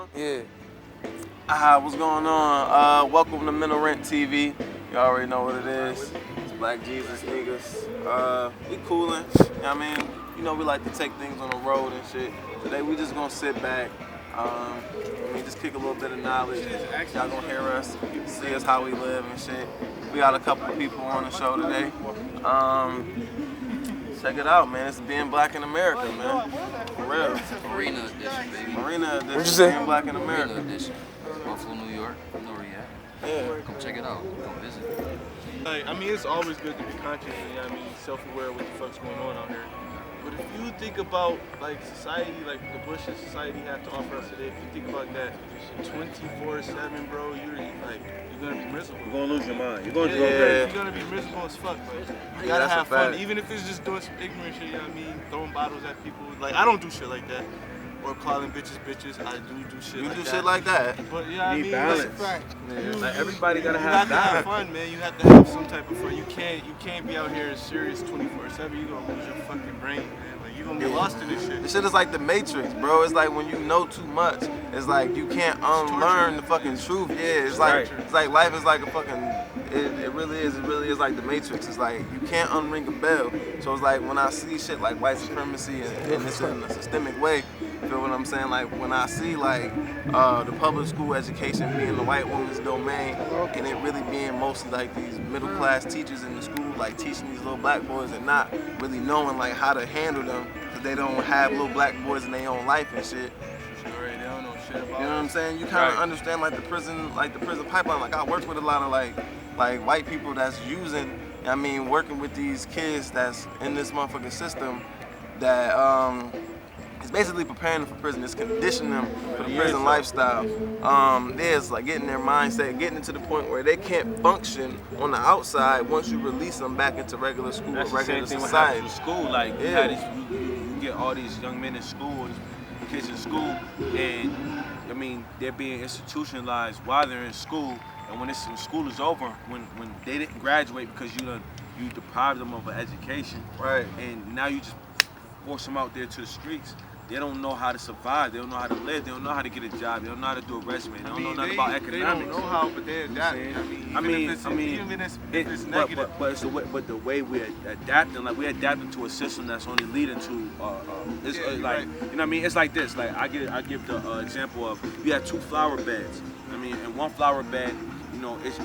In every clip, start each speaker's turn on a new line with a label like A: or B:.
A: on?
B: Yeah.
A: What's going on? Welcome to Mentalrenttv. You already know what it is. It's Black Jesus niggas. We coolin'. You know what I mean? You know we like to take things on the road and shit. Today we just gonna sit back. Just kick a little bit of knowledge. Y'all gonna hear us, see us how we live and shit. We got a couple of people on the show today. Check it out, man. It's being black in America, man. For real.
C: Marina edition, baby.
A: Marina edition.
B: What'd you say?
A: Being black in America.
C: Marina edition. Buffalo, New York. You know where you at.
A: Yeah.
C: Come check it out. Come visit.
D: Like, I mean, it's always good to be conscious and, you know what I mean, self-aware of what the fuck's going on out here. But if you think about, like, society, like the Bush and society have to offer us today, if you think about that 24/7, bro, you're gonna be miserable.
E: You're gonna lose your mind. You're gonna
D: You're gonna be miserable as fuck, but you gotta have fun.
A: fact.
D: Even if it's just doing some ignorant shit, you know what I mean? Throwing bottles at people. Like, I don't do shit like that. Or calling bitches bitches. I do shit
A: You
D: like
A: do
D: that.
A: shit like that.
D: But yeah, I
E: need
D: mean,
E: balance.
D: that's a fact.
E: Like, everybody gotta
D: You
E: have
D: have to have
E: balance.
D: fun, man. You have to have some type of fun. You can't be out here serious 24/7. You're gonna lose your fucking brain, man. Like, you're gonna be lost in this shit.
A: This shit is like the Matrix, bro. It's like when you know too much, it's like you can't unlearn the fucking truth. Yeah, it's like life is like a fucking. It really is. It really is like the Matrix. It's like you can't unring a bell. So it's like when I see shit like white supremacy and it's in a systemic way. Feel what I'm saying? Like when I see like the public school education being the white woman's domain, and it really being mostly like these middle class teachers in the school, like teaching these little black boys and not really knowing like how to handle them, because they don't have little black boys in their own life and shit.
D: They don't know shit about.
A: You know what I'm saying? You kind of understand like the prison pipeline. Like I work with a lot of like white people that's using, I mean, working with these kids that's in this motherfucking system that is basically preparing them for prison. It's conditioning them for the prison lifestyle. There's like getting their mindset, getting it to the point where they can't function on the outside once you release them back into regular school or regular society.
E: With school, like you get all these young men in school, kids in school, and I mean they're being institutionalized while they're in school. And when school is over, when they didn't graduate because you deprived them of an education,
A: right?
E: And now you just force them out there to the streets. They don't know how to survive. They don't know how to live. They don't know how to get a job. They don't know how to do a resume. They don't know nothing about economics.
D: They don't know how, but they adapt. Even if it's negative.
E: But the way we're adapting, like we're adapting to a system that's only leading to, you know what I mean? It's like this. Like I give the example of you have two flower beds. I mean, in one flower bed, you know, it's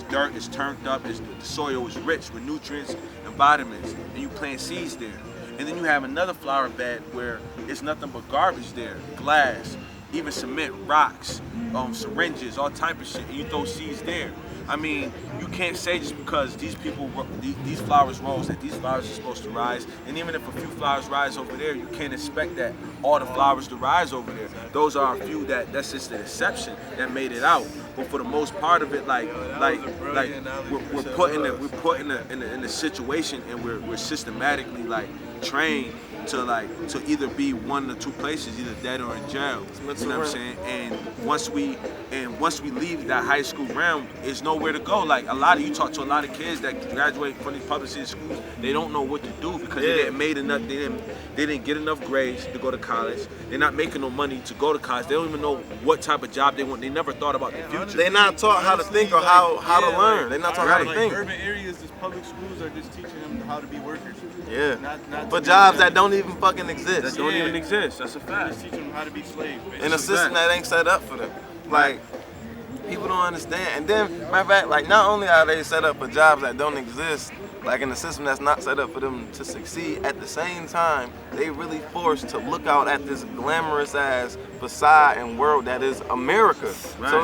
E: dirt, it's turned up, the soil is rich with nutrients and vitamins, and you plant seeds there. And then you have another flower bed where it's nothing but garbage there, glass, even cement, rocks, syringes, all type of shit, and you throw seeds there. I mean, you can't say just because these flowers rose that these flowers are supposed to rise. And even if a few flowers rise over there, you can't expect that all the flowers to rise over there. Those are a few that's just an exception that made it out. But for the most part of it, we're put in a situation, and we're systematically like trained to either be one or two places, either dead or in jail. You know what I'm saying? And once we leave that high school realm, there's nowhere to go. Like you talk to a lot of kids that graduate from these public city schools, they don't know what to do because they didn't made enough. They didn't get enough grades to go to college. They're not making no money to go to college. They don't even know what type of job they want. They never thought about the future.
A: They're not taught how to think or how to learn. They're not taught how to think.
D: Urban areas, these public schools are just teaching them how to be workers.
A: Yeah.
D: Not
A: but jobs that don't even fucking exist.
E: That don't even exist. That's a fact.
D: Just teaching them how to be slaves.
A: In a system that ain't set up for them. Like, people don't understand. And then, matter of fact, like, not only are they set up for jobs that don't exist, like in a system that's not set up for them to succeed, at the same time, they really forced to look out at this glamorous ass facade and world that is America.
E: Right.
A: So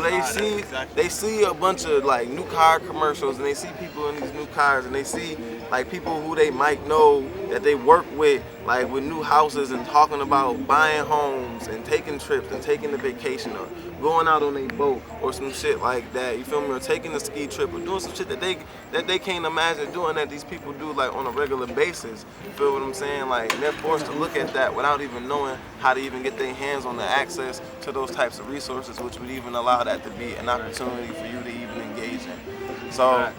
A: they see a bunch of like new car commercials, and they see people in these new cars, and they see like people who they might know that they work with, like with new houses, and talking about buying homes and taking trips and taking a vacation or going out on a boat or some shit like that. You feel me? Or taking a ski trip or doing some shit that they can't imagine doing that these people do like on a regular basis. You feel what I'm saying? Like they're forced to look at that without even knowing how to even get their hands on the access to those types of resources, which would even allow that to be an opportunity for you to even engage in. So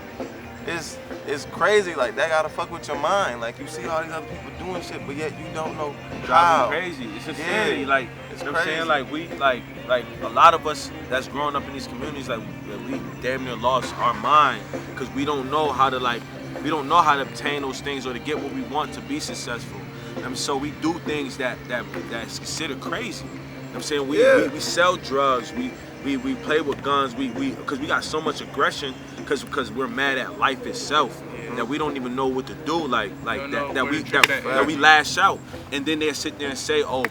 A: it's crazy. Like that gotta fuck with your mind. Like you see all these other people doing shit, but yet you don't know how.
E: Driving crazy. It's insanity. Like
A: It's
E: You know what I'm
A: crazy.
E: saying? Like we like a lot of us that's growing up in these communities, like we damn near lost our mind because we don't know how to obtain those things or to get what we want to be successful. I mean, so we do things that's considered crazy. You know what I'm saying? We sell drugs, we play with guns, because we got so much aggression because we're mad at life itself. That we don't even know what to do, that we lash out, and then they sit there and say, oh,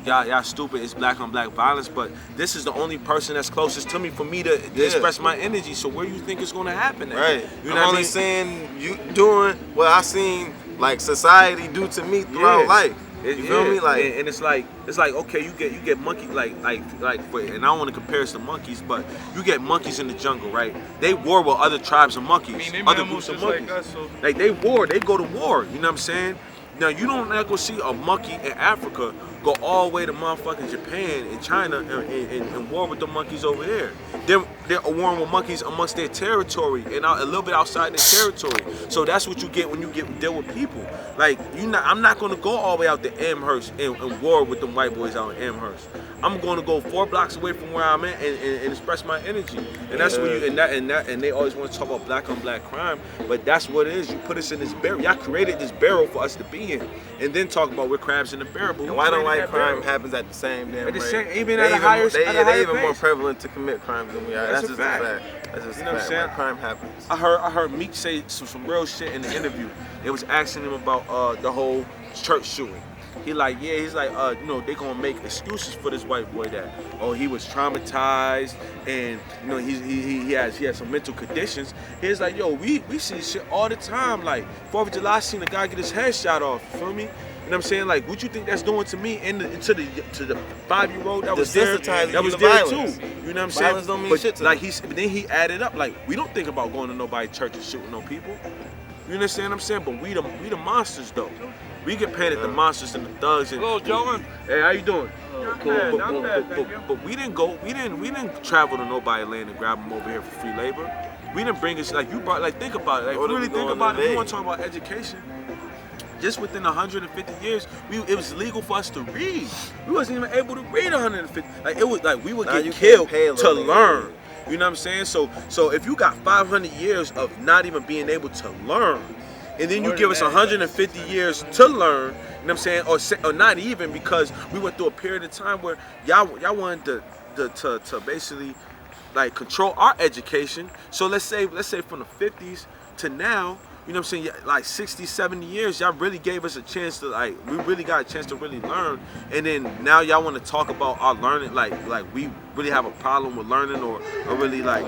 E: y'all stupid, it's black on black violence, but this is the only person that's closest to me for me to express my energy. So where do you think it's gonna happen at?
A: Right.
E: You know
A: I'm
E: what
A: only saying you doing what I seen like society do to me throughout life. You feel me? Like,
E: and it's like okay, you get monkey and I don't want to compare us to monkeys, but you get monkeys in the jungle, right? They war with other tribes of monkeys, other groups of monkeys.
D: Like us, so.
E: Like they go to war. You know what I'm saying? Now you don't not go see a monkey in Africa go all the way to motherfucking Japan and China and war with the monkeys over there. They're warring with monkeys amongst their territory and a little bit outside their territory. So that's what you get when you deal with people. Like I'm not gonna go all the way out to Amherst and war with them white boys out in Amherst. I'm gonna go 4 blocks away from where I'm at and express my energy. And that's when you and they always want to talk about black on black crime, but that's what it is. You put us in this barrel. Y'all created this barrel for us to be in, and then talk about we're crabs in the barrel. But
A: and why don't white crime happens at the same damn rate?
E: Even at a higher
A: They even more
E: pace.
A: prevalent to commit crimes than we are. That's just a fact. That's just
E: You know
A: a
E: what I'm
A: fact.
E: saying?
A: White crime happens.
E: I heard Meek say some real shit in the interview. They was asking him about the whole church shooting. He's like, they gonna make excuses for this white boy that, he was traumatized and he has some mental conditions. He's like, we see shit all the time. Like 4th of July, I seen a guy get his head shot off. You feel me? You know what I'm saying? Like, what you think that's doing to me and to the 5-year-old that was there? That was there too. You know what I'm saying?
A: Violence don't mean shit to them.
E: But then he added up, like, we don't think about going to nobody's church and shooting no people. You understand what I'm saying? But we the monsters though. We get painted the monsters and the thugs. And,
C: Hello, gentlemen.
E: Hey, how you doing?
C: Cool.
E: But we didn't travel to nobody's land and grab them over here for free labor. We didn't bring us think about it. Like really think about it. We want to talk about education. Just within 150 years, it was legal for us to read. We wasn't even able to read 150. Like it was like we would get killed to learn. You know what I'm saying? So if you got 500 years of not even being able to learn, and then you give us 150 years to learn, you know what I'm saying? Or not even, because we went through a period of time where y'all wanted to basically like control our education. So let's say from the 50s to now, you know what I'm saying, like 60, 70 years, y'all really gave us a chance to we really got a chance to really learn. And then now y'all want to talk about our learning, like we really have a problem with learning or really come on,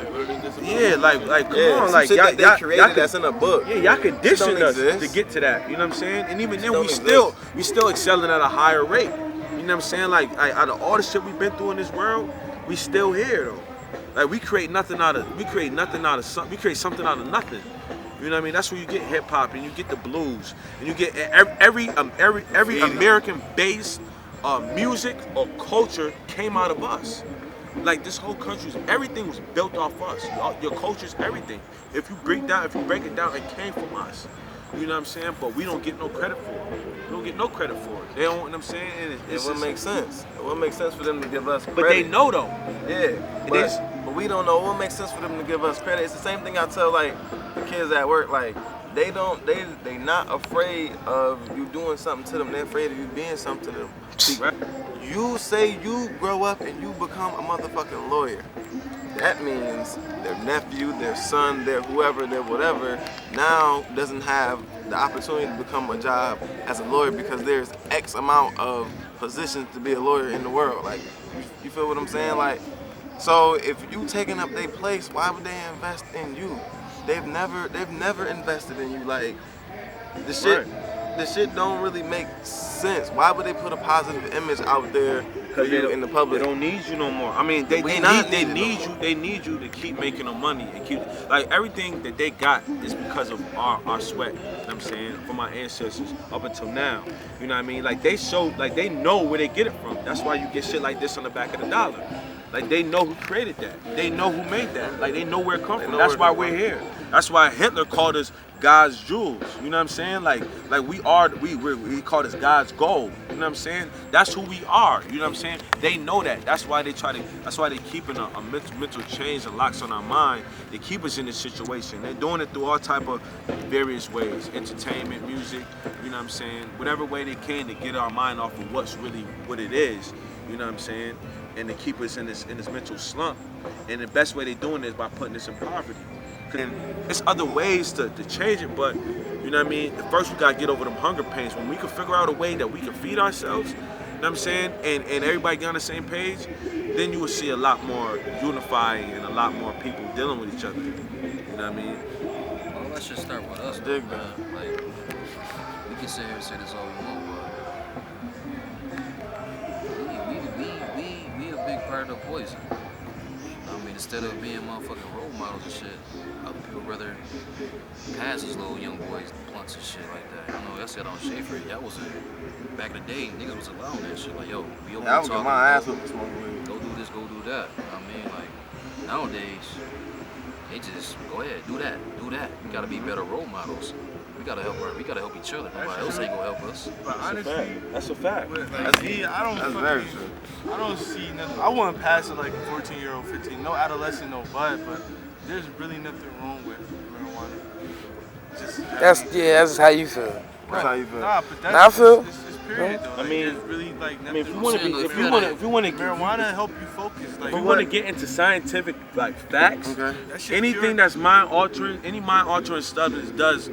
E: like
A: y'all created that's in a book.
E: Yeah, y'all conditioned us to get to that. You know what I'm saying? And even then we still excelling at a higher rate. You know what I'm saying? Like out of all the shit we've been through in this world, we still here though. Like we create something out of nothing. You know what I mean? That's where you get hip hop and you get the blues and you get every American-based music or culture came out of us. Like this whole country, everything was built off us. Your culture's everything. If you break it down, it came from us. You know what I'm saying? But we don't get no credit for it. We don't get no credit for it. They don't, you know what I'm saying? And
A: it wouldn't make sense. It wouldn't make sense for them to give us credit.
E: But they know though.
A: Yeah. But we don't know. It wouldn't make sense for them to give us credit. It's the same thing I tell like the kids at work. Like they not afraid of you doing something to them. They're afraid of you being something to them. See, you say you grow up and you become a motherfucking lawyer. That means their nephew, their son, their whoever, their whatever, now doesn't have the opportunity to become a job as a lawyer because there's X amount of positions to be a lawyer in the world. Like, you feel what I'm saying? Like, so if you taking up their place, why would they invest in you? They've never invested in you. Like, the shit don't really make sense. Why would they put a positive image out there for you in the public?
E: They don't need you no more. I mean, they need you to keep making them money and keep like everything that they got is because of our sweat. You know what I'm saying? From our ancestors up until now. You know what I mean? Like they know where they get it from. That's why you get shit like this on the back of the dollar. Like they know who created that. They know who made that. Like they know where it comes from. That's why we're here. That's why Hitler called us God's jewels. You know what I'm saying? Like we called us God's gold. You know what I'm saying? That's who we are. You know what I'm saying? They know that. That's why they keeping a mental change and locks on our mind. They keep us in this situation. They're doing it through all type of various ways. Entertainment, music, you know what I'm saying? Whatever way they can to get our mind off of what's really what it is. You know what I'm saying? And to keep us in this mental slump. And the best way they're doing it is by putting us in poverty. And there's other ways to change it, but you know what I mean? First we gotta get over them hunger pains. When we can figure out a way that we can feed ourselves, you know what I'm saying, and everybody get on the same page, then you will see a lot more unifying and a lot more people dealing with each other. You know what I mean?
C: Well, let's just start with us,
A: Dig
C: man. Like, we can sit here and say this all we want, but we a big part of the poison. I mean, instead of being motherfucking role models and shit, other people rather pass as little young boys blunts and shit like that. I know I said on Schaefer, that was back in the day, niggas was allowing that shit. Like, yo, we over
A: I would
C: talking,
A: get my ass whooped smoking weed.
C: go do this, go do that. You know what I mean? Like, nowadays, they just, go ahead, do that. We gotta be better role models. We gotta help each other. Nobody else ain't gonna help us.
D: But honestly,
E: that's a fact.
D: Like, me,
A: That's very true.
D: I don't see nothing. I wouldn't pass it like a 14-year-old, 15. No adolescent, no bud, but there's really nothing wrong with marijuana.
B: That's how you feel.
A: That's how you feel.
D: Nah, but that's
B: I feel-
D: it's period though. Like,
E: I mean,
D: there's really like nothing
E: if you
D: wrong
E: want
D: with
E: to,
D: it.
E: if you want to,
D: Marijuana help you focus. Like,
E: if you want to get into scientific like facts,
A: Okay.
D: that shit
E: anything
D: pure.
E: that's mind altering, any mind altering substance does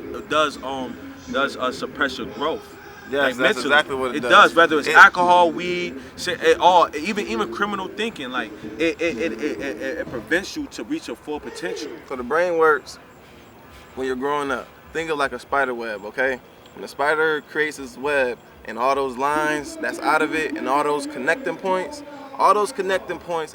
E: suppress your growth.
A: Yes, that's
E: mentally.
A: exactly what it does.
E: does. Whether it's alcohol, weed, even criminal thinking, like it prevents you to reach your full potential.
A: So the brain works when you're growing up. Think of like a spider web, okay? When the spider creates its web and all those lines that's out of it and all those connecting points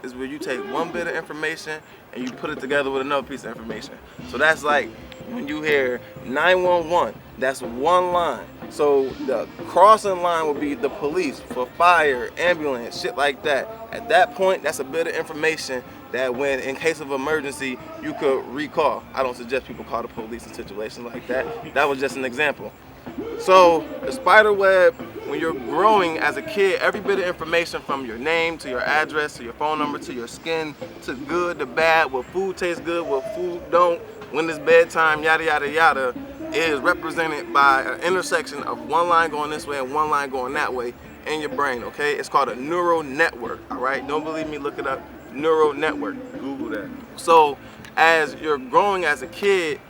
A: is where you take one bit of information and you put it together with another piece of information. So that's like when you hear 911, that's one line. So the crossing line would be the police for fire, ambulance, shit like that. At that point, that's a bit of information that when in case of emergency, you could recall. I don't suggest people call the police in situations like that. That was just an example. So the spider web, when you're growing as a kid, every bit of information from your name to your address to your phone number to your skin to good to bad, what food tastes good, what food don't, when it's bedtime, yada yada yada, is represented by an intersection of one line going this way and one line going that way in your brain, okay? It's called a neural network, all right? Don't believe me, look it up, neural network.
E: Google that.
A: So as you're growing as a kid,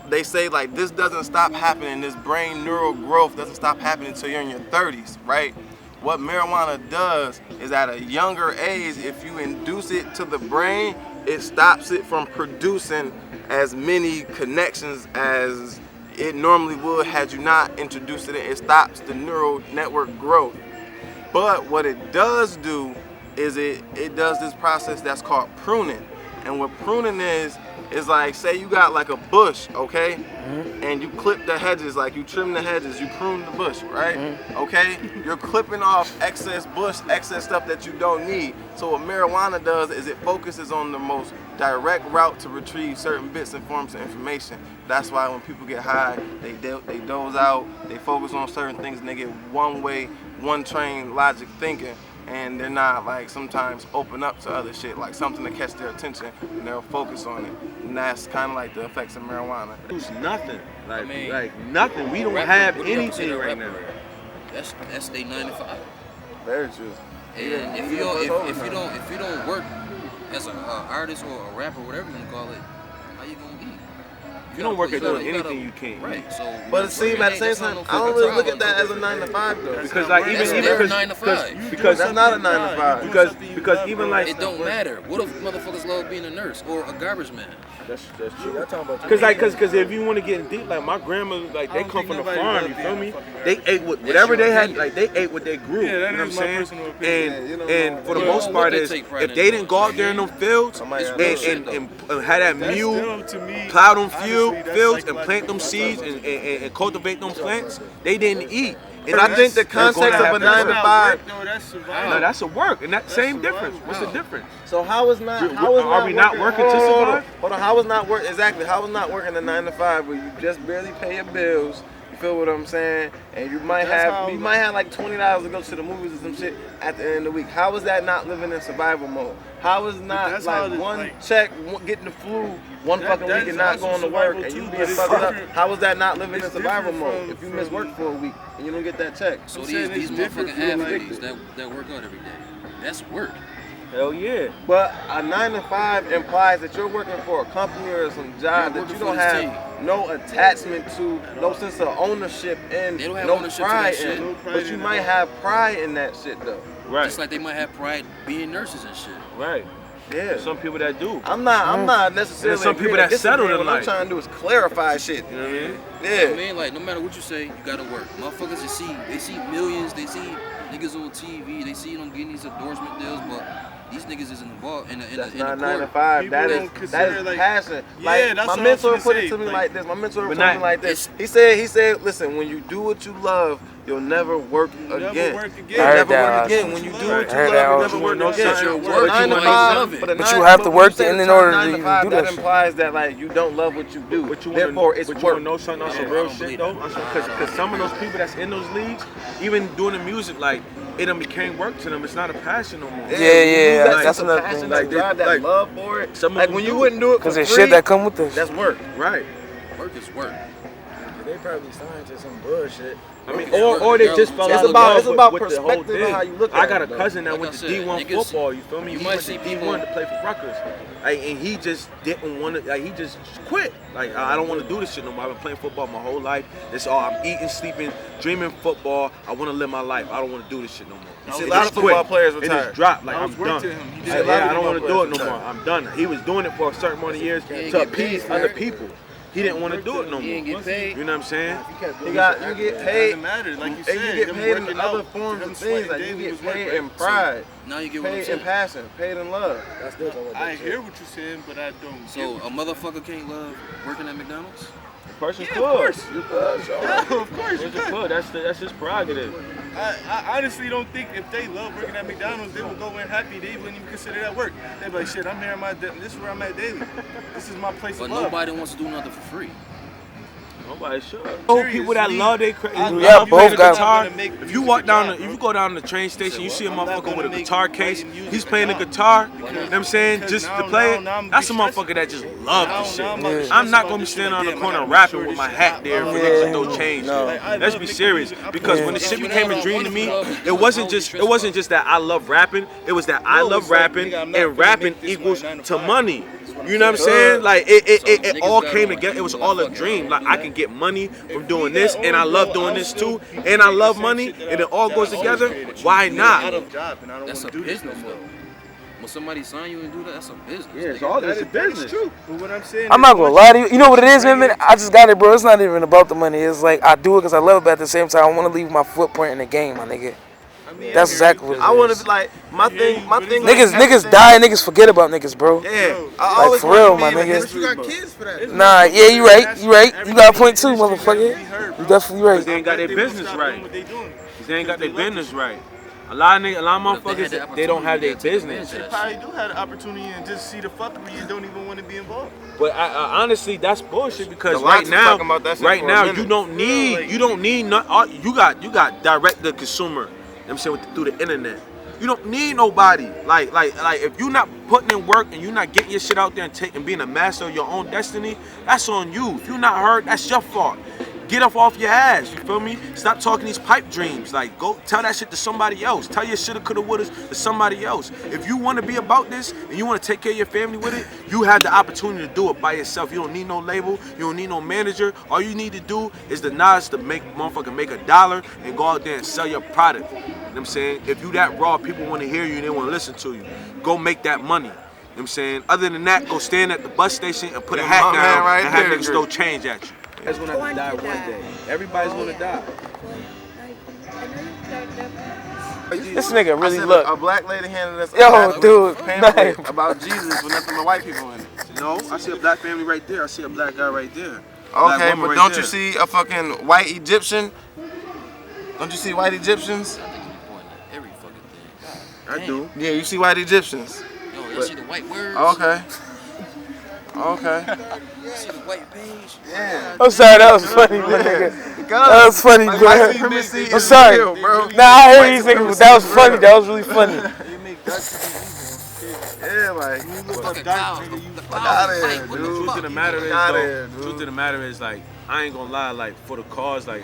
A: they say like this doesn't stop happening, this brain neural growth doesn't stop happening until you're in your 30s, right? What marijuana does is at a younger age, if you induce it to the brain, it stops it from producing as many connections as it normally would had you not introduced it. It stops the neural network growth. But what it does do is it does this process that's called pruning. And what pruning is like, say you got like a bush, okay? And you clip the hedges, like you trim the hedges, you prune the bush, right? Okay? You're clipping off excess bush, excess stuff that you don't need. So what marijuana does is it focuses on the most direct route to retrieve certain bits and forms of information. That's why when people get high, they doze out, they focus on certain things, and they get one way, one train logic thinking. And they're not like sometimes open up to other shit, like something to catch their attention, and they'll focus on it. And that's kind of like the effects of marijuana.
E: It's nothing. Like,
C: I mean,
E: like nothing. We don't
C: Rapper,
E: have
C: what do you have to say
E: anything
C: to
E: right
C: rapper?
E: now.
C: That's they 9 to 5.
A: Very true.
C: And if you don't work as an artist or a rapper, whatever you want to call it, how you gonna eat?
E: If you don't work at doing anything, you can't.
C: Right. So,
A: But see, at the same time, I don't really look at that as a 9 to 5 though.
E: Because like
C: That's
E: even
C: their
E: because
C: 9 to 5.
E: because
A: That's not a 9 to 5.
E: because even like
C: It don't matter. What if motherfuckers love being a nurse or a garbage man?
E: that's true. Because if you want to get deep, like my grandma, like they
D: don't
E: come
D: think
E: from the
D: nobody
E: farm.
D: loves
E: You
D: being
E: feel
D: a
E: me?
D: fucking
E: They
D: rapper.
E: ate whatever
C: your
E: they had.
C: opinion.
E: Like they ate what they grew.
D: Yeah, that
E: you know what I'm
D: is my
E: saying?
D: personal opinion.
E: And for the
C: You
E: most
C: know
E: part
C: what they
E: is
C: take pride
E: if
C: in
E: they
C: doing.
E: didn't go out there in them fields
A: Somebody
C: It's
A: else.
C: real shit,
E: and had that
D: That's
E: mule,
D: still, to me,
E: plow them
D: honestly, that's
E: fields and
D: psychological
E: plant them seeds and cultivate them plants, they didn't eat.
A: But I think the context of a 9 to 5.
D: No, that's survival.
E: No, that's a work, and that same difference. What's the difference?
A: So how is not?
E: Are we not working to survive?
A: Hold on. How is not work? Exactly. How is not working the 9 to 5 where you just barely pay your bills? You feel what I'm saying? And you might have like $20 to go to the movies or some shit at the end of the week. How is that not living in survival mode? How is not like one check, getting the flu one fucking week and not going to work and you being fucked up? How is that not living in survival mode if you miss work for a week and you don't get that check?
C: So these motherfucking athletes that work out every day, that's work.
E: Hell yeah.
A: But a 9 to 5 implies that you're working for a company or some job that you don't have no attachment to, no sense of ownership and no pride in. But you might have pride in that shit though.
E: Right.
C: Just like they might have pride being nurses and shit.
E: Right.
A: Yeah.
E: There's some people that do.
A: I'm not necessarily.
E: There's some people that settle in life.
A: What I'm trying to do is clarify shit. You know what I mean?
C: Yeah. I mean, like, no matter what you say, you gotta work. Motherfuckers they see millions, they see niggas on TV, they see them getting these endorsement deals, but these niggas isn't involved in the
A: That's
C: in
A: not
C: the
A: 9 to
C: court.
A: 5. That is passion. Like my mentor put it to me like this. My mentor put it to me like this. He said, listen, when you do what you love, you'll never work again. You'll never work again. When you do what you love, you'll never work again.
B: But you have to work in order to even do that.
A: That implies that like you don't love what you do. Therefore, it's work.
E: But you wanna know something on some real shit though? Because some of those people that's in those leagues, even doing the music, like it done became work to them. It's not a passion no more.
B: Yeah.
A: That's another thing. Like that love for it. Like when you wouldn't do it
B: because there's shit that come with this.
A: That's work.
E: Right.
C: Work is work.
F: They probably signed to some bullshit.
E: I mean, or they just fell out of love with the whole thing.
A: How you look at
E: I got a
A: it,
E: cousin that
C: like
E: went to
C: said,
E: D1
C: niggas,
E: football. You feel me?
C: you
E: He
C: might
E: went
C: see
E: to
C: people
E: D1 to play for Rutgers, like, and he just didn't want to. Like, he just quit. Like, I don't want to do this shit no more. I've been playing football my whole life. That's all. I'm eating, sleeping, dreaming football. I want to live my life. I don't want to do this shit no more.
A: You see a lot of football players
E: It
A: retired.
E: just dropped. Like, I'm done. I don't want to do it no
A: retired.
E: more. I'm done. He was doing it for a certain amount of years to appease other people. He didn't want to do it no more.
C: He didn't get paid.
E: You know what I'm saying?
A: You get paid.
D: Doesn't matter, like you
A: And
D: said.
A: you get paid in other forms of things. Like you get paid in pride,
C: Now you get what I'm
A: paid in
C: saying.
A: passion, paid in love.
F: That's different.
D: I hear what you're saying, but I don't.
C: So a motherfucker can't love working at McDonald's?
E: The person
D: Yeah,
E: could.
D: of course.
E: You could.
D: Yeah, of course you
E: The person
D: could.
E: could. That's his prerogative.
D: I honestly don't think if they love working at McDonald's, they would go in happy. They wouldn't even consider that work. They'd be like, shit, I'm here this is where I'm at daily. This is my place
C: But
D: of love.
C: nobody wants to do nothing for free.
E: Nobody should. People that love they
B: Yeah, both got
E: guitar. If you walk down, if you go down the train station, you see a motherfucker with a guitar case. He's playing the guitar. You know what I'm saying? Just to play it. That's a motherfucker that just loves the shit. I'm not gonna be standing on the corner rapping with my hat there for niggas to throw change. Let's be serious. Because when the shit became a dream to me, it wasn't just that I love rapping. It was that I love rapping and rapping equals to money. You know what I'm saying? Like it all came together. It was all a dream. Like I can get money from doing this, and I love doing this too, and I love money, and it all goes together. Why not?
C: That's a business though. When somebody sign you and do that, that's a business.
E: Yeah, it's all it's a business.
D: But what I'm saying
B: I'm not gonna lie to you. You know what it is, man? I just got it, bro. It's not even about the money. It's like I do it because I love it, but at the same time, I want to leave my footprint in the game, my nigga. That's exactly what it is.
A: I want to be like my thing.
B: Niggas die and niggas forget about niggas, bro.
A: Yeah,
B: Like for real, my nigga.
F: But you got kids for that.
B: Nah, yeah, you right. You got a point too, motherfucker. You definitely right.
E: They ain't got their business right. They ain't got their business right. A lot of motherfuckers, they don't have their business.
D: They probably do have the opportunity and just see the fuckery and don't even want to be involved.
E: But I honestly, that's bullshit because
A: The
E: right
A: Lots was talking about that
E: now,
A: shit for a minute.
E: you don't need you got direct to consumer. You know what I'm saying through the internet. You don't need nobody. Like if you're not putting in work and you're not getting your shit out there and being a master of your own destiny, that's on you. If you're not heard, that's your fault. Get off your ass, you feel me? Stop talking these pipe dreams. Like, go tell that shit to somebody else. Tell your shoulda, coulda, wouldas to somebody else. If you want to be about this and you want to take care of your family with it, you have the opportunity to do it by yourself. You don't need no label. You don't need no manager. All you need to do is the knowledge to make $1 and go out there and sell your product. You know what I'm saying? If you that raw, people want to hear you and they want to listen to you. Go make that money. You know what I'm saying? Other than that, go stand at the bus station and put a hat down and have niggas throw change at you. Everybody's gonna have to die one day. Everybody's gonna die.
B: This nigga really
A: A black lady handed us
B: Yo, dude,
A: pamphlet about Jesus with nothing but white people in it.
E: No, I see a black family right there. I see a black guy right there.
A: Okay, but don't you see a fucking white Egyptian Don't you see white Egyptians?
C: I think you be pointing at every fucking thing. God
E: I
C: damn.
E: do.
A: Yeah, you see white Egyptians.
C: Yo, y'all see the white words?
A: Okay. Okay.
C: You see the white page?
A: Yeah.
B: I'm sorry, that was funny, my nigga. That was funny,
A: Like,
B: bro.
A: white supremacy
B: I'm
A: is
B: sorry.
A: real, bro.
B: Nah, I hear
A: White
B: these niggas, but
A: supremacy
B: that was
A: is
B: funny.
A: real.
B: That was really funny.
D: They make dark people
A: Yeah, like,
D: evil. You look
C: Fucking
D: up dark,
C: cows.
D: nigga, you
C: The
A: fuck
C: cows
A: outta
C: is
A: here,
C: white. What
A: dude.
C: the
E: Truth
C: fuck?
E: of the matter is,
A: outta
E: though,
A: here, dude.
E: truth of the matter is, like, I ain't gonna lie, like, for the cause, like,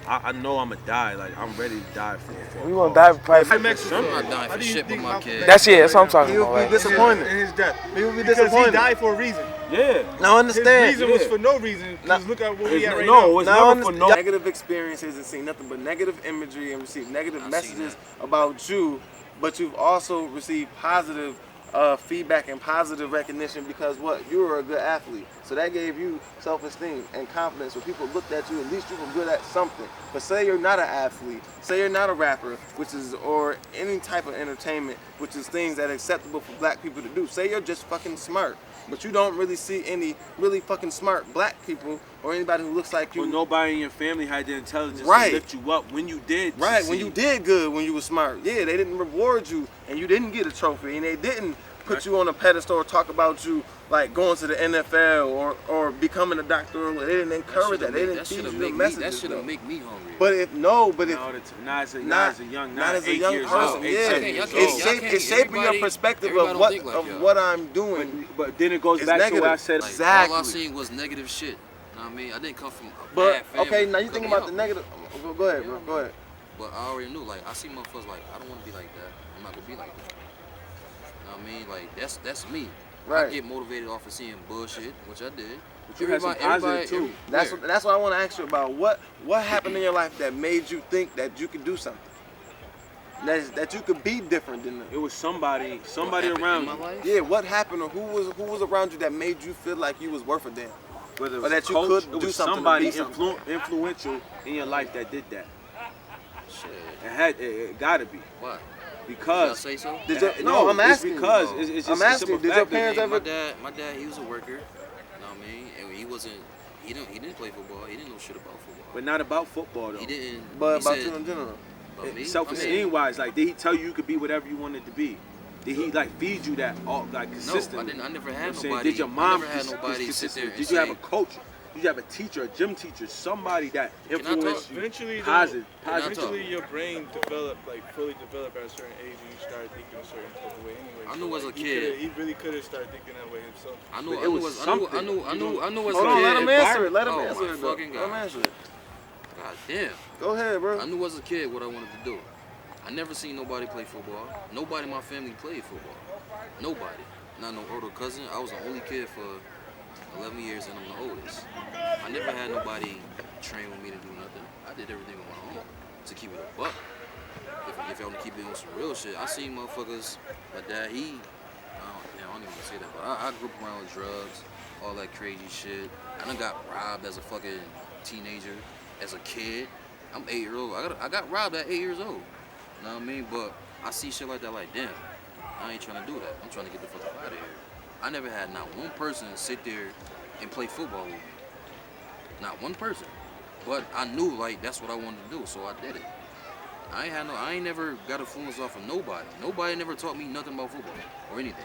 E: I know I'ma die. Like, I'm ready to die for
B: We
E: a
B: gonna
E: cause.
B: die probably.
C: I'm not dying for shit but my kid.
B: That's it. That's what I'm talking
A: He
B: about.
A: would be
B: Like,
A: disappointed.
D: in his death.
A: He would be
D: Because he
A: disappointed.
D: died for a reason.
E: Yeah.
A: Now
D: His
A: understand.
D: reason was
E: Yeah.
D: for no reason. Because look at where we at right
E: No,
D: now.
E: it's
A: Now
E: never for no.
A: negative experiences and seen nothing but negative imagery and received negative
C: I've seen
A: messages about you, but you've also received positive feedback and positive recognition because what? You were a good athlete. So that gave you self-esteem and confidence. When people looked at you, at least you were good at something. But say you're not an athlete, say you're not a rapper, which is, or any type of entertainment, which is things that are acceptable for black people to do. Say you're just fucking smart, but you don't really see any really fucking smart black people or anybody who looks like you.
E: Well, nobody in your family had the intelligence
A: Right.
E: to lift you up when you did.
A: Right, when
E: succeed.
A: you did good, when you were smart. Yeah, they didn't reward you and you didn't get a trophy and they didn't put you on a pedestal or talk about you like going to the NFL or becoming a doctor. They didn't encourage that. They didn't teach you the messages.
C: That should
A: though.
C: have make me hungry.
A: But if
E: Not as a young,
A: not as a
E: 8
A: young
E: years
A: person,
E: old,
A: yeah,
E: 8, 7 years old.
A: it's shaping your perspective of
C: everybody
A: what
C: don't think like y'all.
A: what I'm doing.
E: But then it goes
A: It's
E: back
A: negative.
E: to what I said.
C: Like,
A: Exactly.
C: all I seen was negative shit. You know what I mean? I didn't come from a
A: But
C: bad family.
A: okay, now you think
C: Look
A: about
C: me
A: the
C: up.
A: negative. Go ahead, bro. Go ahead.
C: But I already knew, like, I see motherfuckers like, I don't want to be like that. I'm not gonna be like that. You know what I mean? Like, that's me.
A: Right.
C: I get motivated off of seeing bullshit, which I did.
E: But you had some positive too.
A: That's what I want to ask you about. What happened in your life that made you think that you could do something? That you could be different than them.
E: It was somebody
C: happened
E: around
C: in my
E: you.
C: life?
A: Yeah, what happened or who was around you that made you feel like you was worth a damn?
E: Whether it
A: Or
E: was
A: that
E: a
A: you
E: coach,
A: could
E: it
A: do
E: was
A: something to
E: somebody
A: be something.
E: influential in your life that did that.
C: Shit.
E: It gotta be.
C: Why?
E: Because
C: Did I say so?
A: Did you,
E: no,
A: I'm asking.
E: it's because
A: you,
E: it's just
A: I'm
E: a
A: asking.
E: simple
A: Did your
E: fact that
A: parents ever?
C: My dad, he was a worker. You know what I mean? And he wasn't. He didn't play football. He didn't know shit about football.
E: but not about football though.
C: He didn't.
A: But
C: he
A: about
C: said,
A: you in general.
C: about me?
E: Self-esteem wise, like did he tell you could be whatever you wanted to be? Did he like feed you that all like
C: No,
E: consistently?
C: I didn't. I never
E: You know
C: had
E: what I'm saying?
C: nobody.
E: Did your mom
C: I never had nobody sit there and
E: Did you have
C: say,
E: a coach? Did you have a teacher, a gym teacher, somebody that
C: Can I talk?
E: influenced you?
D: Eventually, though,
E: Positive.
C: Can I talk?
D: eventually your brain developed, like fully developed at a certain age, and you start thinking a certain type of way anyway.
C: I knew as a
D: like,
C: kid.
D: he really could have started thinking that way himself.
C: I knew.
E: But it was
C: I
E: something.
C: knew as
A: Hold
C: a
A: on,
C: kid.
A: let him answer it. Let him
C: Oh,
A: answer
C: my
A: it. though.
C: fucking
A: Let him
C: God.
A: answer it.
C: God damn.
A: Go ahead, bro.
C: I knew as a kid what I wanted to do. I never seen nobody play football. Nobody in my family played football. Nobody. Not no older cousin. I was the only kid for 11 years and I'm the oldest. I never had nobody train with me to do nothing. I did everything on my own to keep it a buck. If I want to keep it on some real shit, I seen motherfuckers. My dad, I don't even say that, but I grew up around drugs, all that crazy shit. I done got robbed as a fucking teenager, as a kid. I'm 8 years old. I got robbed at 8 years old. You know what I mean? But I see shit like that like, damn, I ain't trying to do that. I'm trying to get the fuck out of here. I never had not one person sit there and play football with me. Not one person. But I knew like that's what I wanted to do, so I did it. I ain't never got influence off of nobody. Nobody never taught me nothing about football or anything.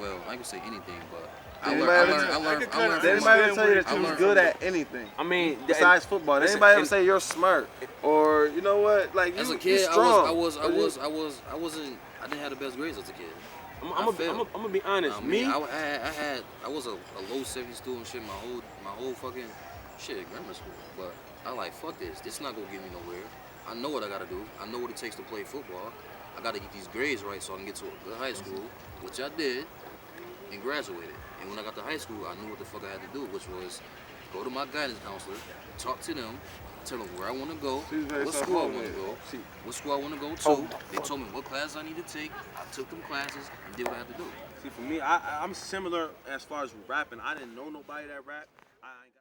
C: Well, I can say anything, but I
A: Did
C: learned
A: Did
C: from
A: anybody
C: my-
A: ever tell you that
C: I
A: you was
C: learned
A: good
C: from
A: at anything
E: I mean,
A: besides football? Did
E: listen,
A: anybody ever
E: and-
A: say you're smart or you know what? Like
C: As
A: you
C: a kid,
A: strong.
C: I didn't have the best grades as a kid.
E: I'm gonna be honest.
C: I mean,
E: Me,
C: I was a low 70 student shit my whole fucking shit at grammar school. But I like fuck this. This not gonna get me nowhere. I know what I gotta do. I know what it takes to play football. I gotta get these grades right so I can get to a good high school, which I did, and graduated. And when I got to high school, I knew what the fuck I had to do, which was go to my guidance counselor, talk to them, tell them where I want to go, what school I want to go, what school I want to go to. They told me what classes I need to take. I took them classes and did what I had to do.
E: see, for me, I'm similar as far as rapping. I didn't know nobody that rap.